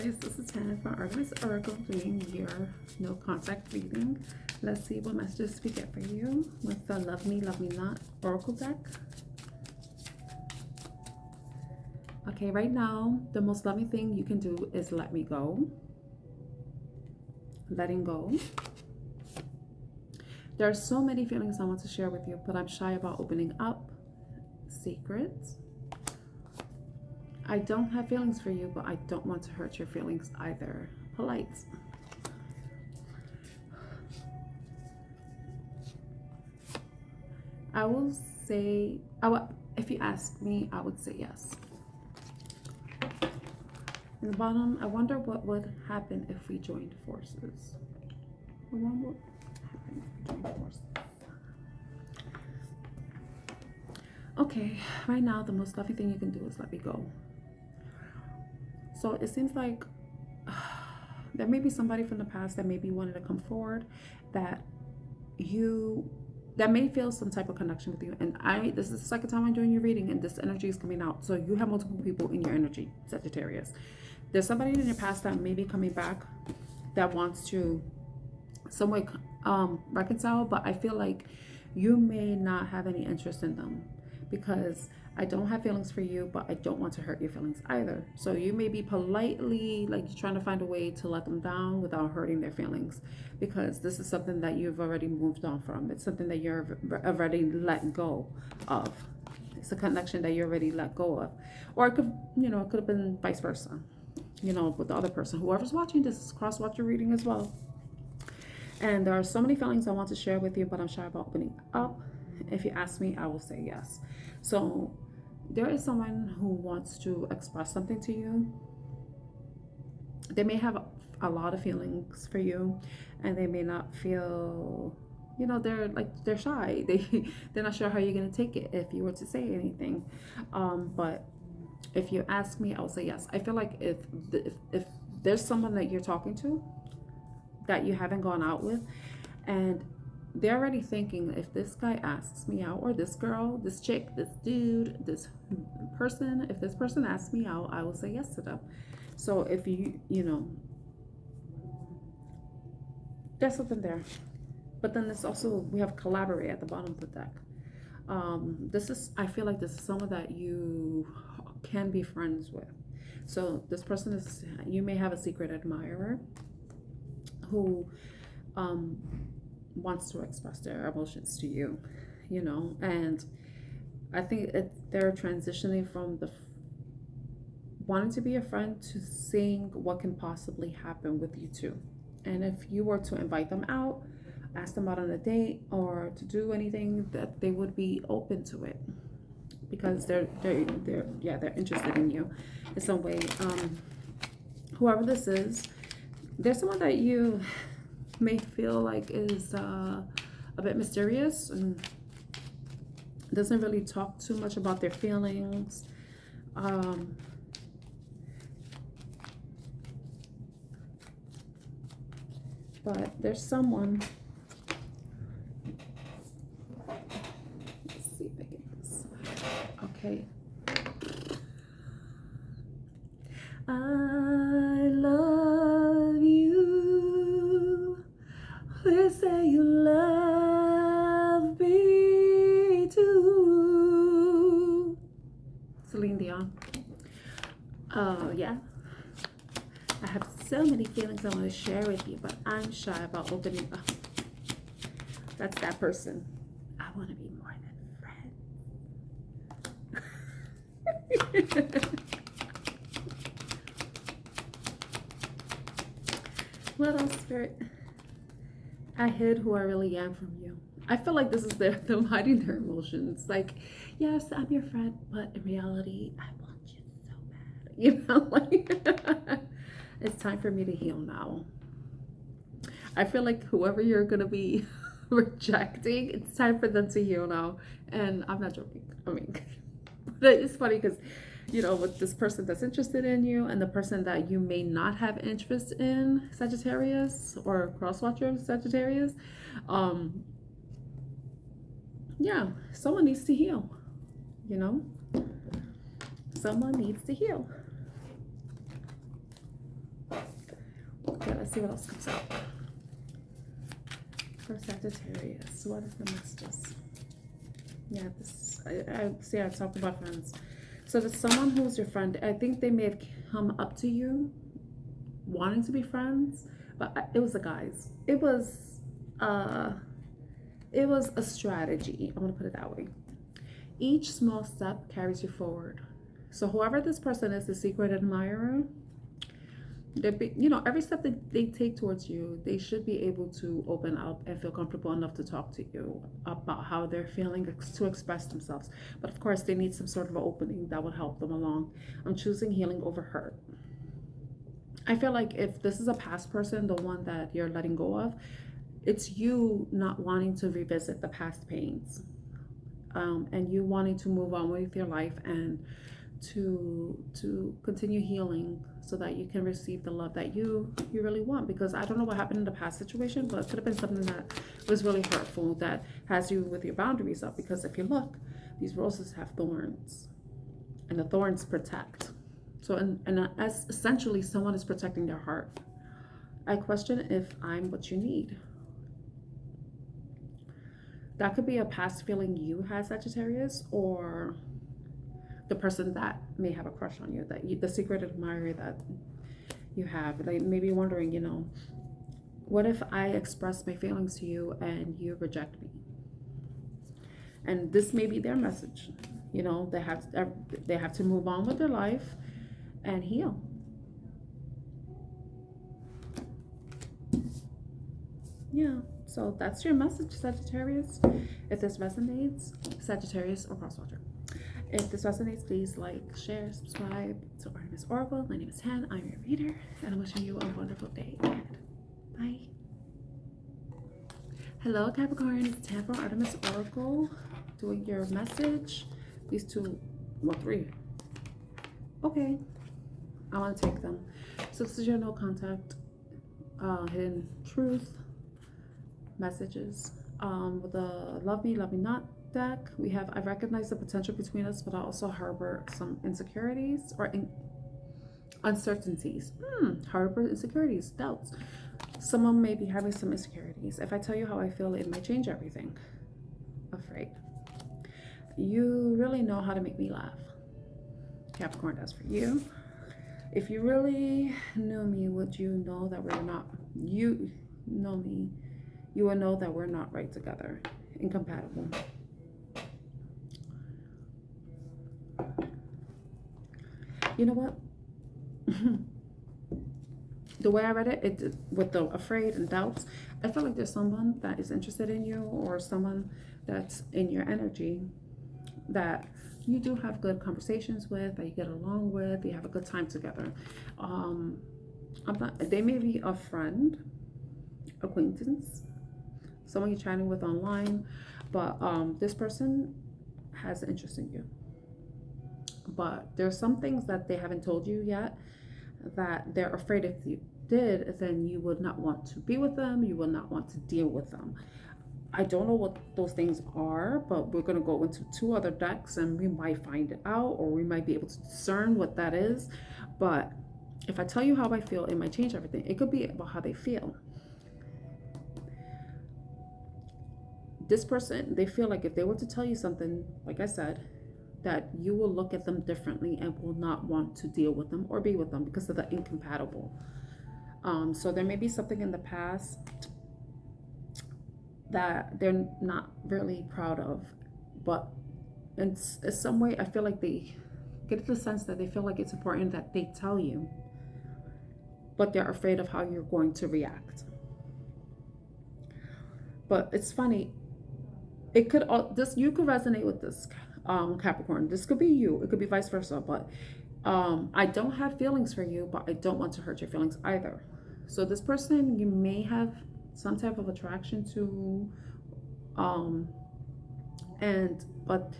Sagittarius, this is Hannah from Artemis Oracle doing your no contact reading. Let's see what messages we get for you with the Love Me Not Oracle deck. Okay, right now, the most loving thing you can do is let me go. Letting go. There are so many feelings I want to share with you, but I'm shy about opening up. Secrets. I don't have feelings for you, but I don't want to hurt your feelings either. Polite. I will say, if you ask me, I would say yes. In the bottom, I wonder what would happen if we joined forces. What would happen if we joined forces? Okay, right now, the most loving thing you can do is let me go. So it seems like there may be somebody from the past that maybe wanted to come forward that may feel some type of connection with you. And this is the second time I'm doing your reading and this energy is coming out. So you have multiple people in your energy, Sagittarius. There's somebody in your past that may be coming back that wants to some way reconcile, but I feel like you may not have any interest in them because I don't have feelings for you, but I don't want to hurt your feelings either. So you may be politely like trying to find a way to let them down without hurting their feelings, because this is something that you've already moved on from. It's something that you're already let go of. It's a connection that you already let go of. Or it could, it could have been vice versa, with the other person. Whoever's watching this is cross-watch your reading as well. And there are so many feelings I want to share with you, but I'm shy about opening up. If you ask me, I will say yes. So there is someone who wants to express something to you. They may have a lot of feelings for you, and they may not feel, they're shy. They're not sure how you're gonna take it if you were to say anything. But if you ask me, I'll say yes. I feel like if there's someone that you're talking to that you haven't gone out with, and they're already thinking, if this guy asks me out, or this girl, this chick, this dude, this person, if this person asks me out, I will say yes to them. So if there's something there. But then there's also, we have collaborate at the bottom of the deck. I feel like this is someone that you can be friends with. So this person is, you may have a secret admirer who wants to express their emotions to you, and I think they're transitioning from the wanting to be a friend to seeing what can possibly happen with you two. And if you were to invite them out, ask them out on a date, or to do anything, that they would be open to it, because they're interested in you in some way. Whoever this is, there's someone that you may feel like is a bit mysterious and doesn't really talk too much about their feelings. But there's someone, let's see if I get this. Okay. I love you. Please say you love me too. Celine Dion. Yeah. I have so many feelings I want to share with you, but I'm shy about opening up. That's that person. I want to be more than friends. What else, Spirit? I hid who I really am from you. I feel like this is them hiding their emotions. Like, yes, I'm your friend, but in reality, I want you so bad. It's time for me to heal now. I feel like whoever you're gonna be rejecting, it's time for them to heal now. And I'm not joking. I mean, but it's funny because, with this person that's interested in you and the person that you may not have interest in, Sagittarius, or cross-watcher Sagittarius, yeah, someone needs to heal, Someone needs to heal. Okay, let's see what else comes out for Sagittarius. What is the messages? Yeah, this I see. I talked about friends. So there's someone who's your friend. I think they may have come up to you wanting to be friends, but it was the guys. It was a strategy. I'm gonna put it that way. Each small step carries you forward. So whoever this person is, the secret admirer, every step that they take towards you, they should be able to open up and feel comfortable enough to talk to you about how they're feeling, to express themselves. But of course, they need some sort of an opening that would help them along. I'm choosing healing over hurt. I feel like if this is a past person, the one that you're letting go of, it's you not wanting to revisit the past pains, and you wanting to move on with your life and to continue healing so that you can receive the love that you really want. Because I don't know what happened in the past situation, but it could have been something that was really hurtful that has you with your boundaries up. Because if you look, these roses have thorns, and the thorns protect. So as essentially someone is protecting their heart. I question if I'm what you need. That could be a past feeling you had, Sagittarius, or the person that may have a crush on you, the secret admirer that you have. They may be wondering, what if I express my feelings to you and you reject me? And this may be their message. They have to move on with their life and heal. Yeah. So that's your message, Sagittarius. If this resonates, Sagittarius or cross-watcher. If this resonates, please like, share, subscribe to Artemis Oracle. My name is Han. I'm your reader, and I'm wishing you a wonderful day ahead. Bye. Hello, Capricorn. It's Han from Artemis Oracle doing your message. These three. Okay. I want to take them. So this is your no contact, hidden truth messages. With the love me not deck, we have I recognize the potential between us, but I also harbor some insecurities or uncertainties. Harbor insecurities, doubts. Someone may be having some insecurities. If I tell you how I feel, it might change everything. Afraid. You really know how to make me laugh. Capricorn, that's for you. If you really knew me, would you know that we're not, you know me, you will know that we're not right together, incompatible. You know what? The way I read it with the afraid and doubts, I feel like there's someone that is interested in you, or someone that's in your energy that you do have good conversations with, that you get along with, you have a good time together. They may be a friend, acquaintance, someone you're chatting with online, but this person has an interest in you. But there's some things that they haven't told you yet that they're afraid if you did, then you would not want to be with them, you will not want to deal with them. I don't know what those things are, but we're going to go into 2 other decks and we might find it out, or we might be able to discern what that is. But if I tell you how I feel, it might change everything. It could be about how they feel. This person, they feel like if they were to tell you something, like I said, that you will look at them differently and will not want to deal with them or be with them because of the incompatible. So there may be something in the past that they're not really proud of, but in some way I feel like they get the sense that they feel like it's important that they tell you, but they're afraid of how you're going to react. But it's funny, you could resonate with this, Capricorn. This could be you, it could be vice versa, but I don't have feelings for you, but I don't want to hurt your feelings either. So this person, you may have some type of attraction to, but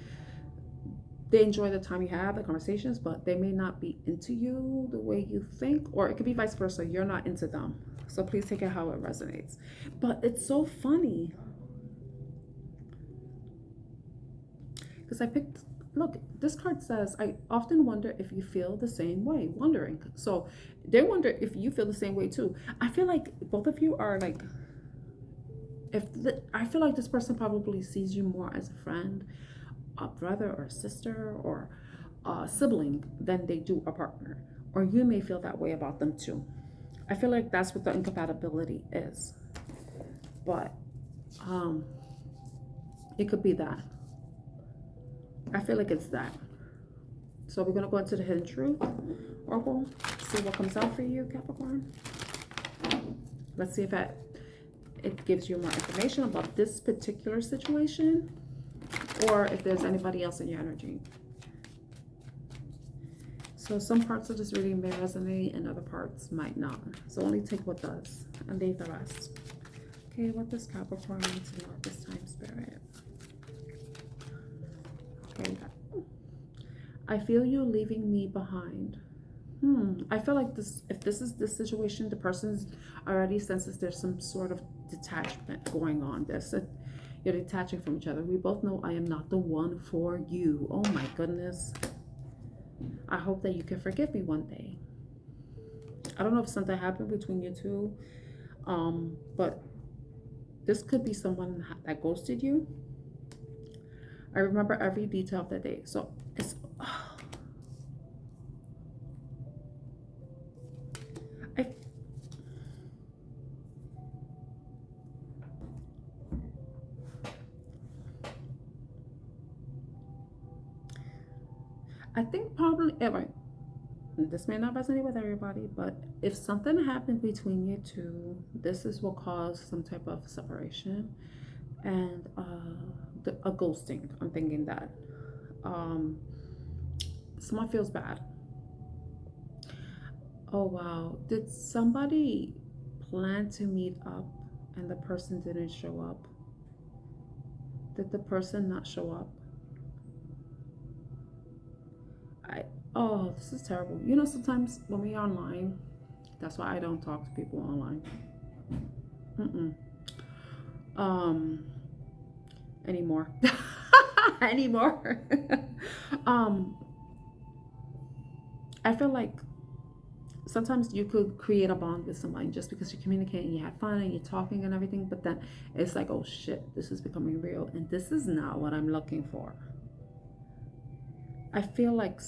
they enjoy the time you have, the conversations, but they may not be into you the way you think, or it could be vice versa, you're not into them. So please take it how it resonates. But it's so funny because I picked look, this card says, I often wonder if you feel the same way, wondering. So they wonder if you feel the same way too. I feel like both of you are like, I feel like this person probably sees you more as a friend, a brother or a sister or a sibling than they do a partner. Or you may feel that way about them too. I feel like that's what the incompatibility is. But it could be that. I feel like it's that. So we're going to go into the hidden truth oracle, see what comes out for you, Capricorn. Let's see if it gives you more information about this particular situation, or if there's anybody else in your energy. So some parts of this reading may resonate and other parts might not. So only take what does and leave the rest. Okay, what does Capricorn need to know at this time, Spirit? Okay, I feel you leaving me behind. I feel like this, if this is this situation, the person already senses there's some sort of detachment going on. You're detaching from each other. We both know I am not the one for you. Oh my goodness. I hope that you can forgive me one day. I don't know if something happened between you two, but this could be someone that ghosted you. I remember every detail of the day. So it's I think probably, right, this may not resonate with everybody, but if something happened between you two, this is what caused some type of separation and a ghosting. I'm thinking that someone feels bad. Oh wow, did somebody plan to meet up and the person didn't show up? Did the person not show up? Oh, this is terrible. You know, sometimes when we're online, that's why I don't talk to people online. Anymore. Anymore. I feel like sometimes you could create a bond with somebody just because you communicate and you have fun and you're talking and everything, but then it's like, oh shit, this is becoming real and this is not what I'm looking for. I feel like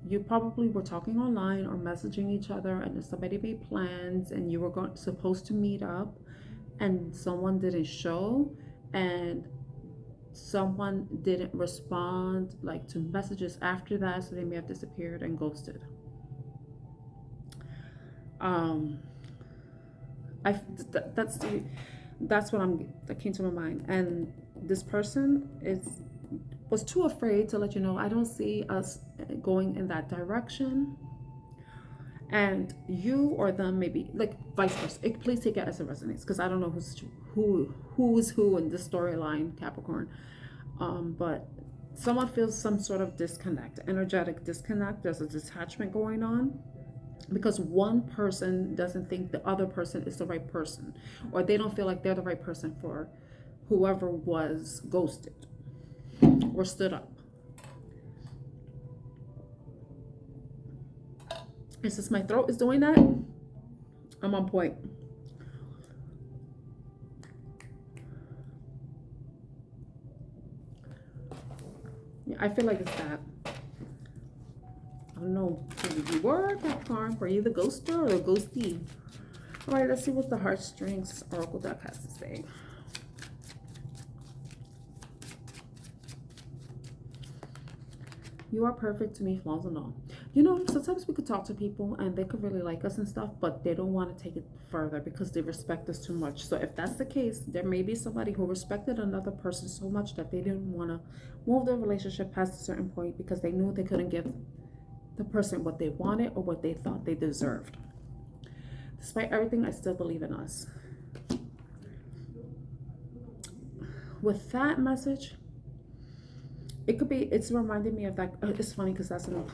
you probably were talking online or messaging each other, and then somebody made plans and you were supposed to meet up and someone didn't show and someone didn't respond like to messages after that, so they may have disappeared and ghosted. That's what that came to my mind. And this person was too afraid to let you know, I don't see us going in that direction. And you or them, maybe like vice versa. Please take it as it resonates, because I don't know who's who in this storyline, Capricorn. But someone feels some sort of disconnect, energetic disconnect. There's a detachment going on because one person doesn't think the other person is the right person, or they don't feel like they're the right person for whoever was ghosted or stood up. And since my throat is doing that, I'm on point. Yeah, I feel like it's that. I don't know. Did you work, Capricorn? Were you the ghoster or the ghostie? All right, let's see what the Heartstrings Oracle deck has to say. You are perfect to me, flaws and all. You know, sometimes we could talk to people and they could really like us and stuff, but they don't want to take it further because they respect us too much. So if that's the case, there may be somebody who respected another person so much that they didn't want to move their relationship past a certain point because they knew they couldn't give the person what they wanted or what they thought they deserved. Despite everything, I still believe in us. With that message, it's reminding me of that. It's funny because that's enough.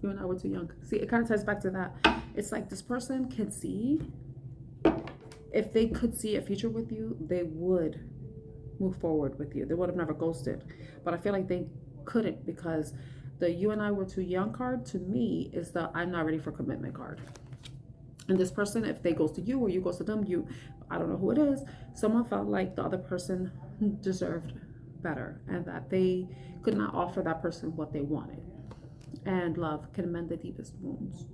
You and I were too young. See, it kind of ties back to that. It's like this person can see, if they could see a future with you, they would move forward with you. They would have never ghosted. But I feel like they couldn't because the "you and I were too young" card to me is the "I'm not ready for commitment" card. And this person, if they goes to you or you goes to them, I don't know who it is, someone felt like the other person deserved better and that they could not offer that person what they wanted. And love can mend the deepest wounds.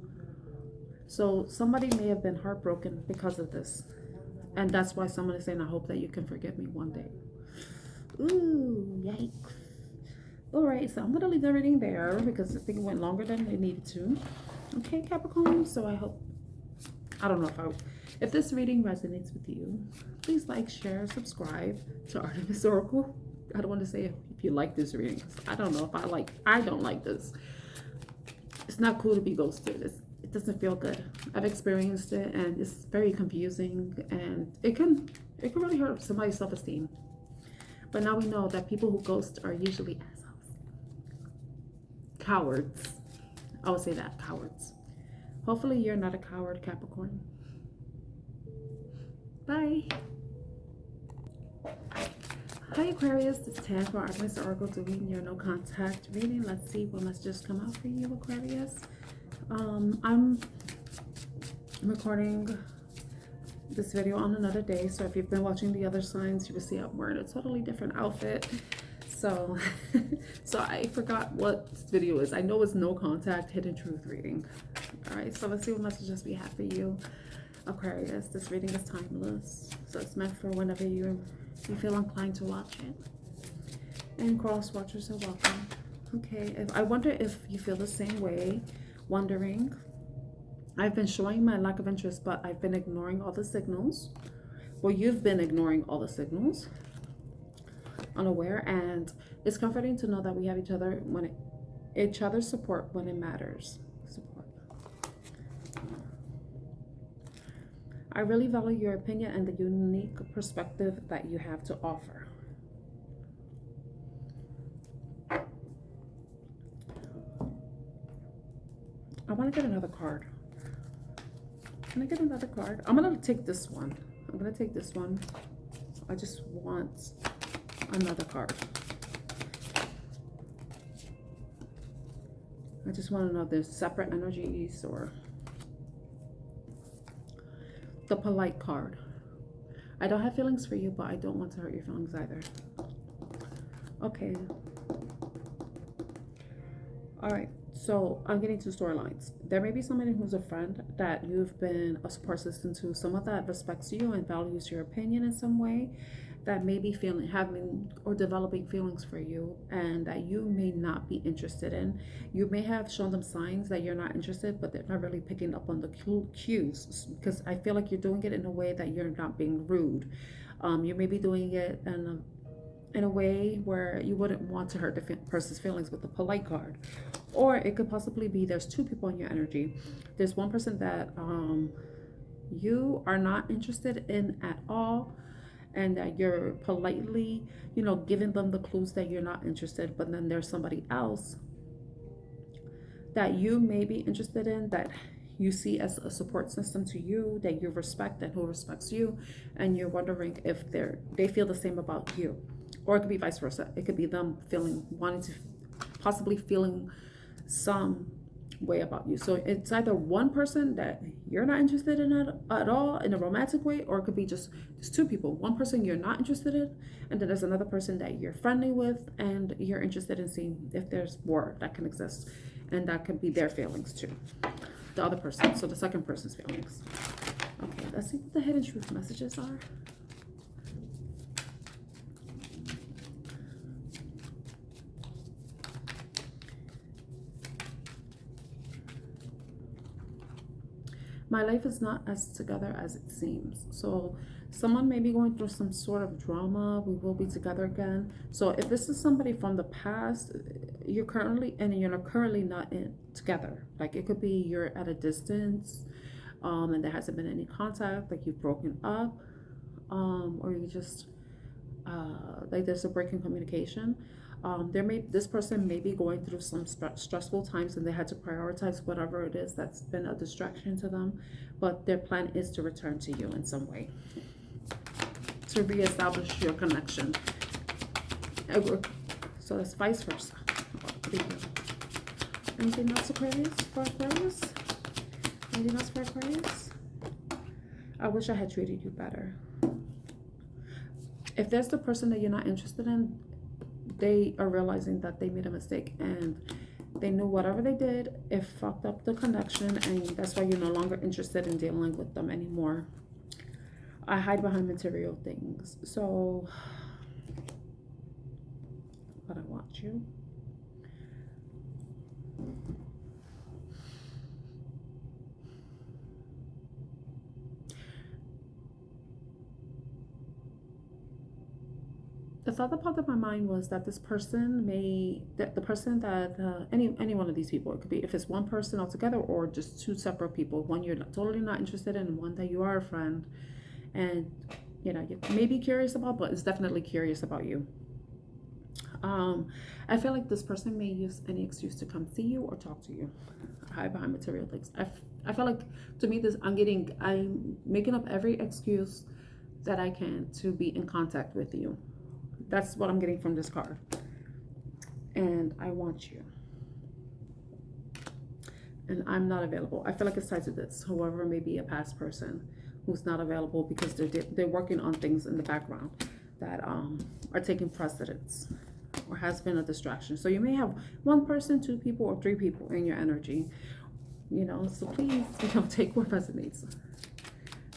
So somebody may have been heartbroken because of this. And that's why someone is saying, I hope that you can forgive me one day. Ooh, yikes. All right, so I'm going to leave the reading there because I think it went longer than it needed to. Okay, Capricorn, so I don't know if this reading resonates with you, please like, share, subscribe to Artemis Oracle. I don't want to say if you like this reading, because I don't know if I don't like this. It's not cool to be ghosted. It doesn't feel good. I've experienced it and it's very confusing and it can really hurt somebody's self-esteem. But now we know that people who ghost are usually assholes. Cowards. I would say that, cowards. Hopefully you're not a coward, Capricorn. Bye. Hi Aquarius, it's Tad for Artemis Oracle doing your no contact reading. Let's see what messages come out for you, Aquarius. I'm recording this video on another day, so if you've been watching the other signs, you will see I'm wearing a totally different outfit. So I forgot what this video is. I know it's no contact hidden truth reading. All right, so let's see what messages we have for you, Aquarius. This reading is timeless, so it's meant for whenever you feel inclined to watch it. And cross watchers are welcome. Okay, I wonder if you feel the same way, wondering. I've been showing my lack of interest, but I've been ignoring all the signals. Well, you've been ignoring all the signals, unaware, and it's comforting to know that we have each other's support when it matters. Support. I really value your opinion and the unique perspective that you have to offer. I want to get another card. Can I get another card? I'm going to take this one. I'm going to take this one. I just want another card. I just want to know if there's separate energies or the polite card. I don't have feelings for you, but I don't want to hurt your feelings either. Okay. All right. So I'm getting two storylines. There may be somebody who's a friend that you've been a support system to, someone that respects you and values your opinion in some way, that may be having or developing feelings for you and that you may not be interested in. You may have shown them signs that you're not interested, but they're not really picking up on the cues, because I feel like you're doing it in a way that you're not being rude. You may be doing it in a way where you wouldn't want to hurt the person's feelings with the polite card. Or it could possibly be there's two people in your energy. There's one person that you are not interested in at all, and that you're politely, giving them the clues that you're not interested. But then there's somebody else that you may be interested in, that you see as a support system to you, that you respect and who respects you, and you're wondering if they feel the same about you. Or it could be vice versa. It could be them possibly feeling some way about you. So it's either one person that you're not interested in at all in a romantic way, or it could be just two people. One person you're not interested in, and then there's another person that you're friendly with and you're interested in seeing if there's more that can exist, and that could be their feelings too, the other person, so the second person's feelings. Okay, let's see what the hidden truth messages are. My life is not as together as it seems. So someone may be going through some sort of drama. We will be together again. So if this is somebody from the past, you're currently not together. Like it could be you're at a distance, and there hasn't been any contact, like you've broken up, or you just like there's a break in communication. This person may be going through some stressful times, and they had to prioritize whatever it is that's been a distraction to them, but their plan is to return to you in some way, to reestablish your connection. So that's vice versa. Thank you. Anything else, Aquarius? For Aquarius? Anything else for Aquarius? I wish I had treated you better. If there's the person that you're not interested in, they are realizing that they made a mistake and they knew whatever they did, it fucked up the connection, and that's why you're no longer interested in dealing with them anymore. I hide behind material things. So, but I want you. The thought that popped up in my mind was that this person the person that, any one of these people, it could be if it's one person altogether or just two separate people, one you're totally not interested in and one that you are a friend, and you know, you may be curious about, but it's definitely curious about you. I feel like this person may use any excuse to come see you or talk to you. Hide behind material things. I feel like, to me, I'm making up every excuse that I can to be in contact with you. That's what I'm getting from this card. And I want you. And I'm not available. I feel like it's tied to this. Whoever may be a past person who's not available because they're working on things in the background that are taking precedence or has been a distraction. So you may have one person, two people, or three people in your energy. You know, so please, take what resonates.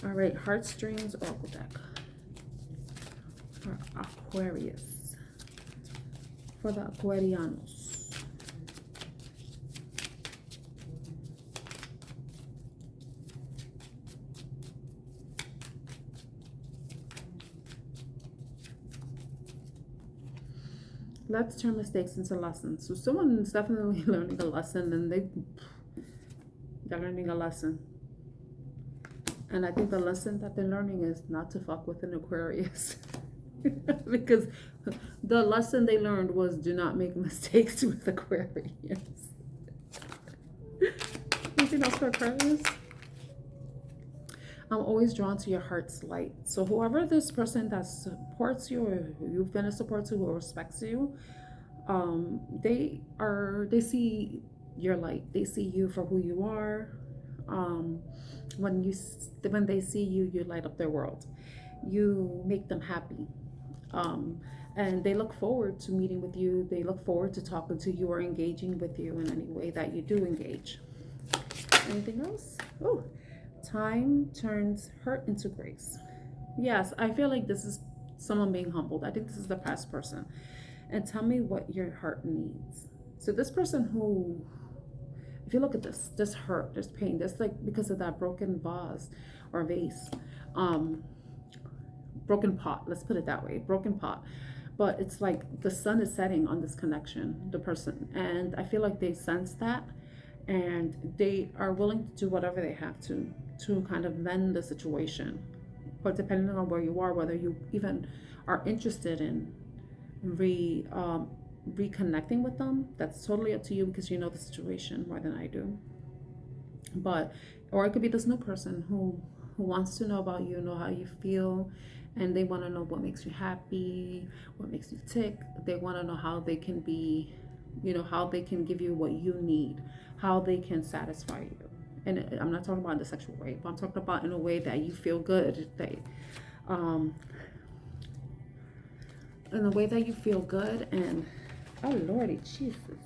All right, Heartstrings Oracle deck. For Aquarius, for the Aquarianos. Let's turn mistakes into lessons. So someone's definitely learning a lesson, and they're learning a lesson. And I think the lesson that they're learning is not to fuck with an Aquarius. Because the lesson they learned was do not make mistakes with Aquarius. Anything else for Aquarius? I'm always drawn to your heart's light. So whoever this person that supports you, or you've been a support to, who respects you, they see your light. They see you for who you are. When they see you, you light up their world. You make them happy. And they look forward to meeting with you. They look forward to talking to you or engaging with you in any way that you do engage. Anything else? Oh, time turns hurt into grace. Yes, I feel like this is someone being humbled. I think this is the past person. And tell me what your heart needs. So this person who, if you look at this hurt, this pain, this like because of that broken vase or vase, broken pot, let's put it that way, broken pot. But it's like the sun is setting on this connection, the person, and I feel like they sense that, and they are willing to do whatever they have to kind of mend the situation. But depending on where you are, whether you even are interested in reconnecting with them, that's totally up to you, because you know the situation more than I do. But, or it could be this new person who wants to know about you, know how you feel, and they want to know what makes you happy, what makes you tick. They want to know how they can be, how they can give you what you need, how they can satisfy you. And I'm not talking about in the sexual way, but I'm talking about in a way that you feel good. In a way that you feel good. And oh Lordy Jesus,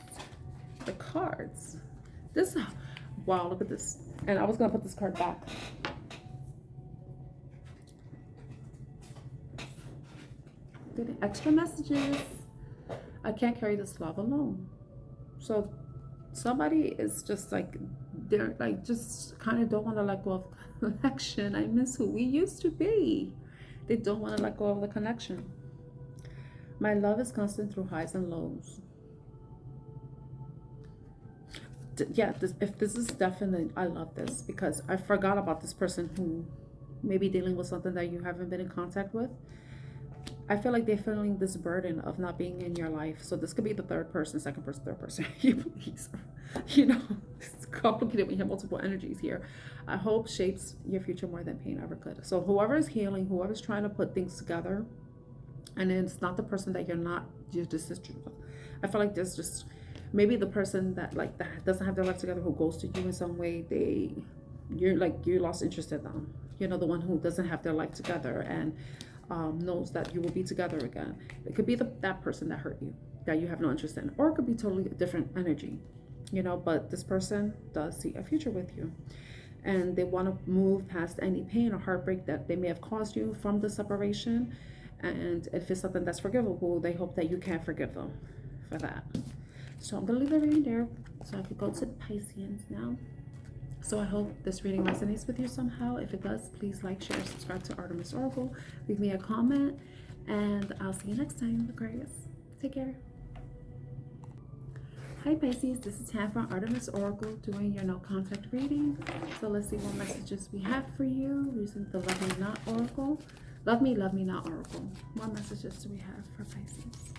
the cards. Wow, look at this. And I was gonna put this card back. Getting extra messages. I can't carry this love alone. So somebody is just like, they're like, just kind of don't want to let go of the connection. I miss who we used to be. They don't want to let go of the connection. My love is constant through highs and lows. Yeah, this is definitely, I love this, because I forgot about this person who may be dealing with something that you haven't been in contact with. I feel like they're feeling this burden of not being in your life. So this could be the third person, second person, third person. It's complicated. We have multiple energies here. I hope shapes your future more than pain ever could. So whoever is healing, whoever's trying to put things together, and it's not the person that you're just I feel like there's just maybe the person that like that doesn't have their life together, who goes to you in some way, you lost interest in them. You know, the one who doesn't have their life together and knows that you will be together again. It could be that person that hurt you, that you have no interest in, or it could be totally a different energy, you know, but this person does see a future with you, and they want to move past any pain or heartbreak that they may have caused you from the separation. And if it's something that's forgivable, they hope that you can forgive them for that. So I'm going to leave the reading there so I could go to the Pisceans now. So I hope this reading resonates with you somehow. If it does, please like, share, subscribe to Artemis Oracle. Leave me a comment, and I'll see you next time, Aquarius. Take care. Hi Pisces, this is Tam from Artemis Oracle doing your no contact reading. So let's see what messages we have for you using the Love Me Not Oracle. Love Me Not Oracle. What messages do we have for Pisces?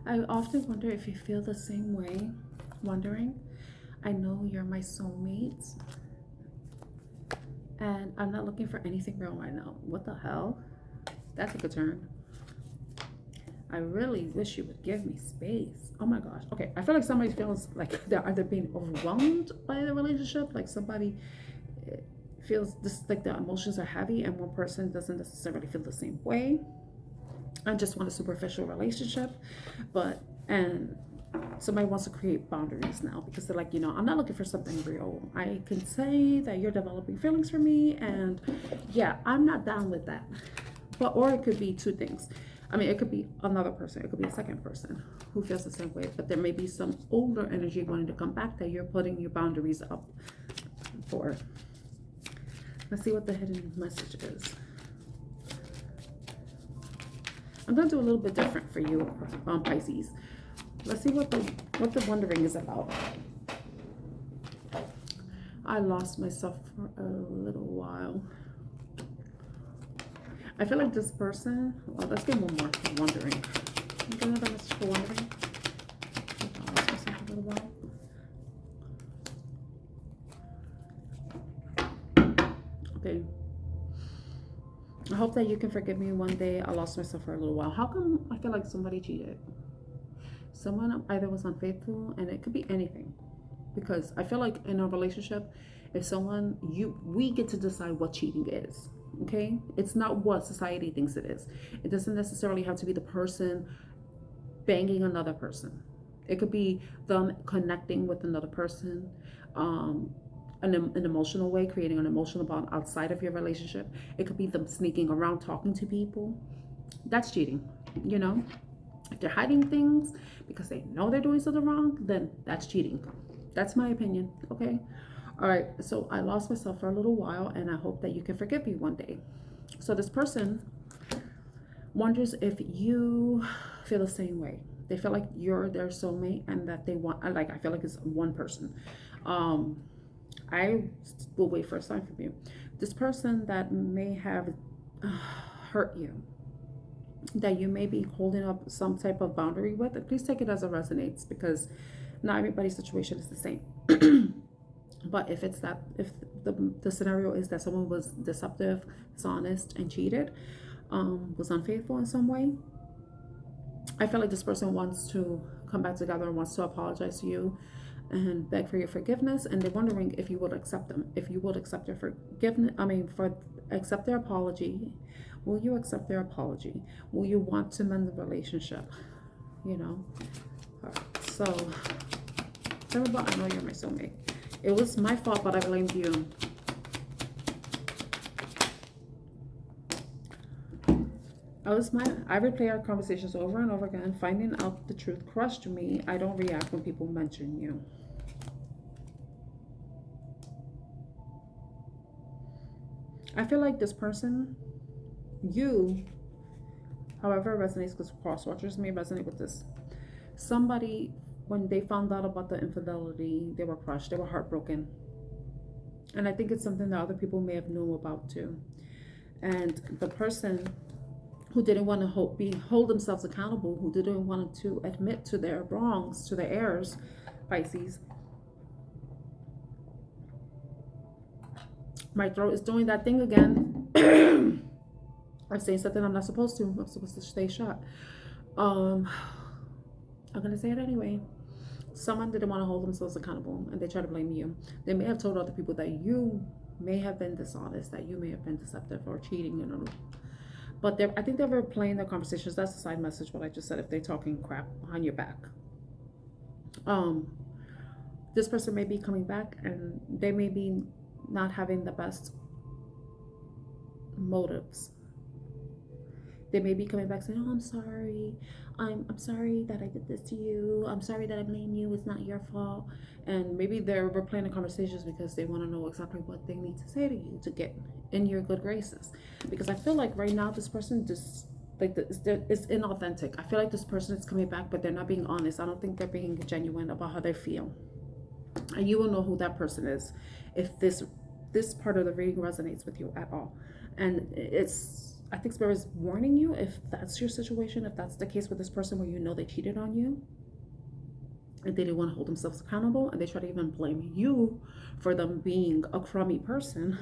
I often wonder if you feel the same way. Wondering, I know you're my soulmate, and I'm not looking for anything real right now. What the hell? That took a turn. I really wish you would give me space. Oh my gosh. Okay, I feel like somebody feels like they're either being overwhelmed by the relationship, like somebody feels this, like the emotions are heavy, and one person doesn't necessarily feel the same way. I just want a superficial relationship, and somebody wants to create boundaries now because they're like, you know, I'm not looking for something real. I can say that you're developing feelings for me, and yeah, I'm not down with that. But or it could be two things. I mean, it could be another person. It could be a second person who feels the same way. But there may be some older energy wanting to come back that you're putting your boundaries up for. Let's see what the hidden message is. I'm going to do a little bit different for you, Pisces. Let's see what the wondering is about. I lost myself for a little while. I feel like this person, well, let's get one more for wondering. Get another message for wondering. I lost myself a little while. Okay. I hope that you can forgive me one day. I lost myself for a little while. How come I feel like somebody cheated? Someone either was unfaithful, and it could be anything. Because I feel like in a relationship, if someone, we get to decide what cheating is. Okay, it's not what society thinks it is. It doesn't necessarily have to be the person banging another person. It could be them connecting with another person, an emotional way, creating an emotional bond outside of your relationship. It could be them sneaking around, talking to people. That's cheating, you know. If they're hiding things because they know they're doing something wrong, then that's cheating. That's my opinion, okay? All right, so I lost myself for a little while, and I hope that you can forgive me one day. So this person wonders if you feel the same way. They feel like you're their soulmate, and that they want, like, I feel like it's one person. I will wait for a sign from you. This person that may have hurt you, that you may be holding up some type of boundary with, and please take it as it resonates, because not everybody's situation is the same. But if it's that, if the scenario is that someone was deceptive, dishonest, and cheated, was unfaithful in some way, I feel like this person wants to come back together and wants to apologize to you and beg for your forgiveness. And they're wondering if you would accept them, if you would accept their forgiveness. Accept their apology. Will you accept their apology? Will you want to mend the relationship? You know. All right. So, tell me about I know you're my soulmate. It was my fault, but I blamed you. I replay our conversations over and over again. Finding out the truth crushed me. I don't react when people mention you. I feel like this person, you, however it resonates, because cross watchers may resonate with this. Somebody, when they found out about the infidelity, they were crushed, they were heartbroken. And I think it's something that other people may have known about too. And the person who didn't want to hold themselves accountable, who didn't want to admit to their wrongs, to their errors, Pisces. My throat is doing that thing again. I'm saying something I'm not supposed to. I'm supposed to stay shut. I'm going to say it anyway. Someone didn't want to hold themselves accountable and they try to blame you. They may have told other people that you may have been dishonest, that you may have been deceptive or cheating, you know. But I think they were playing their conversations. That's a side message, what I just said, if they're talking crap behind your back. This person may be coming back and they may be not having the best motives. They may be coming back saying, oh, I'm sorry. I'm sorry that I did this to you. I'm sorry that I blame you. It's not your fault. And maybe they're replaying the conversations because they want to know exactly what they need to say to you to get in your good graces. Because I feel like right now this person just it's inauthentic. I feel like this person is coming back, but they're not being honest. I don't think they're being genuine about how they feel. And you will know who that person is if this part of the reading resonates with you at all. And I think Spirit is warning you, if that's your situation, if that's the case with this person where you know they cheated on you and they didn't want to hold themselves accountable and they try to even blame you for them being a crummy person,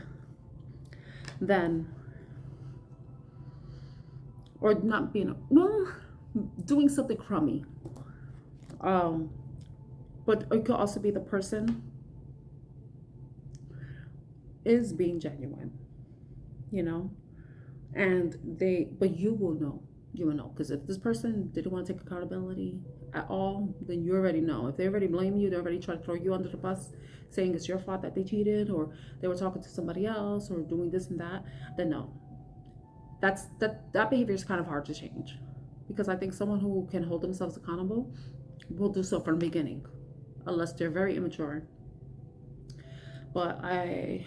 then, or not being, doing something crummy. But it could also be the person is being genuine, you know? But you will know, because if this person didn't want to take accountability at all, then you already know. If they already blame you, they already try to throw you under the bus, saying it's your fault that they cheated, or they were talking to somebody else, or doing this and that, then no. That behavior is kind of hard to change, because I think someone who can hold themselves accountable will do so from the beginning, unless they're very immature. But I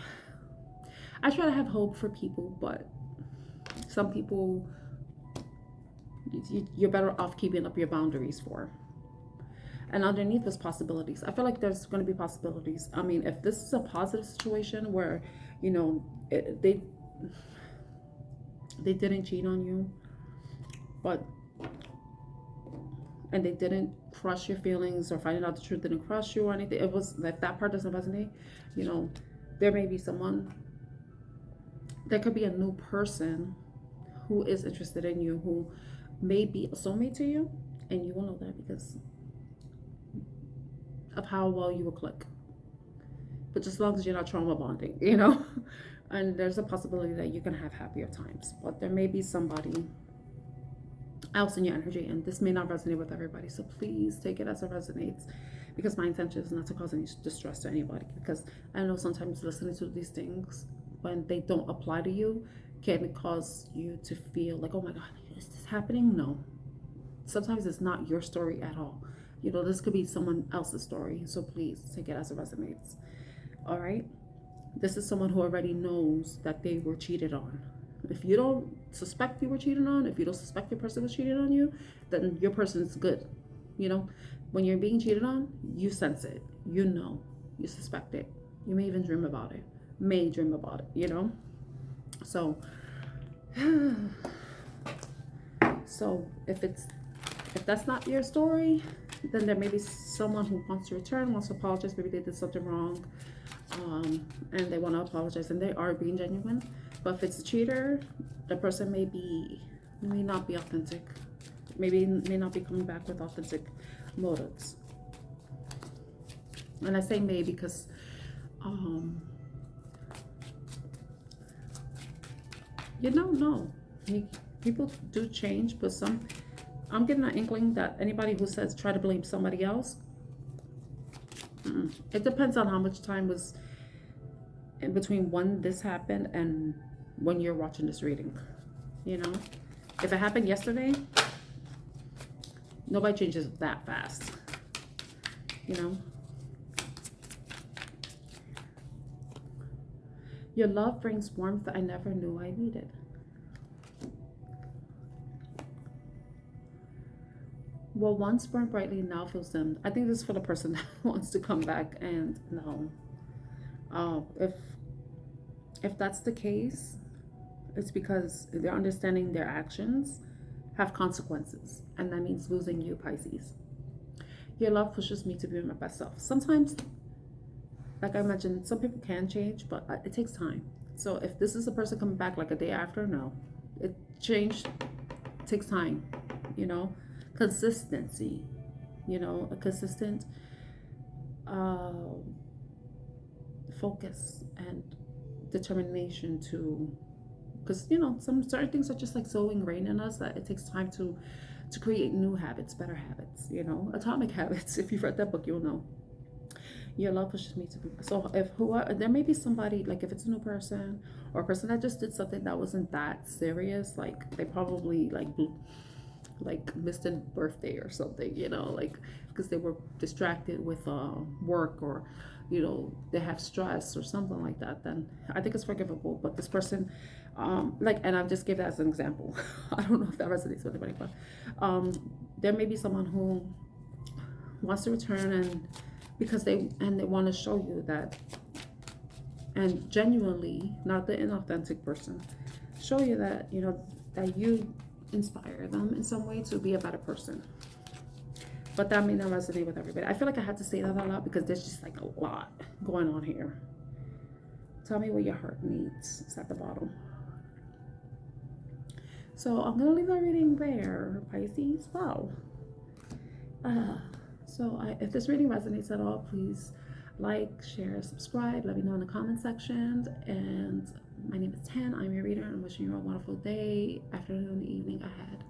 try to have hope for people, but some people you're better off keeping up your boundaries for. And underneath those possibilities, I feel like there's going to be possibilities. I mean, if this is a positive situation where, you know, they didn't cheat on you, and they didn't crush your feelings, or finding out the truth didn't crush you or anything, it was like that part doesn't resonate, you know, there may be someone, there could be a new person who is interested in you, who may be a soulmate to you, and you will know that because of how well you will click. But just as long as you're not trauma bonding, you know, and there's a possibility that you can have happier times. But there may be somebody else in your energy, and this may not resonate with everybody, so please take it as it resonates, because my intention is not to cause any distress to anybody, because I know sometimes listening to these things, when they don't apply to you, can cause you to feel like, oh my God, is this happening? No. Sometimes it's not your story at all. You know, this could be someone else's story. So please take it as it resonates. All right? This is someone who already knows that they were cheated on. If you don't suspect you were cheated on, if you don't suspect your person was cheated on you, then your person's good. You know, when you're being cheated on, you sense it. You know, you suspect it. You may even dream about it. You know? So if that's not your story, then there may be someone who wants to return, wants to apologize. Maybe they did something wrong, and they want to apologize, and they are being genuine. But if it's a cheater, the person may not be authentic. May not be coming back with authentic motives. And I say may because you don't know. People do change, but I'm getting an inkling that anybody who says try to blame somebody else, it depends on how much time was in between when this happened and when you're watching this reading. You know, if it happened yesterday, nobody changes that fast. You know, your love brings warmth that I never knew I needed. Well, once burned brightly, now feels dimmed. I think this is for the person that wants to come back, and no. If that's the case, it's because they're understanding their actions have consequences, and that means losing you, Pisces. Your love pushes me to be my best self. Sometimes, like I mentioned, some people can change, but it takes time. So if this is a person coming back like a day after, no. Change takes time, you know. Consistency you know, a consistent uh, focus and determination to, because you know, some certain things are just like so ingrained in us that it takes time to create new habits, better habits, you know, atomic habits. If you've read that book, you'll know. Your love pushes me to be. So if whoever, there may be somebody, like if it's a new person or a person that just did something that wasn't that serious, like they probably like missed a birthday or something, you know, like because they were distracted with work, or you know, they have stress or something like that, then I think it's forgivable. But this person, like, and I'll just give that as an example. I don't know if that resonates with anybody, but there may be someone who wants to return, and because they want to show you that, and genuinely, not the inauthentic person, show you that, you know, that you inspire them in some way to be a better person. But that may not resonate with everybody. I feel like I have to say that a lot because there's just like a lot going on here. Tell me what your heart needs. It's at the bottom. So I'm gonna leave that reading there, Pisces. Wow. If this reading resonates at all, please like, share, subscribe. Let me know in the comment section. And my name is Tan. I'm your reader. I'm wishing you a wonderful day, afternoon, evening ahead.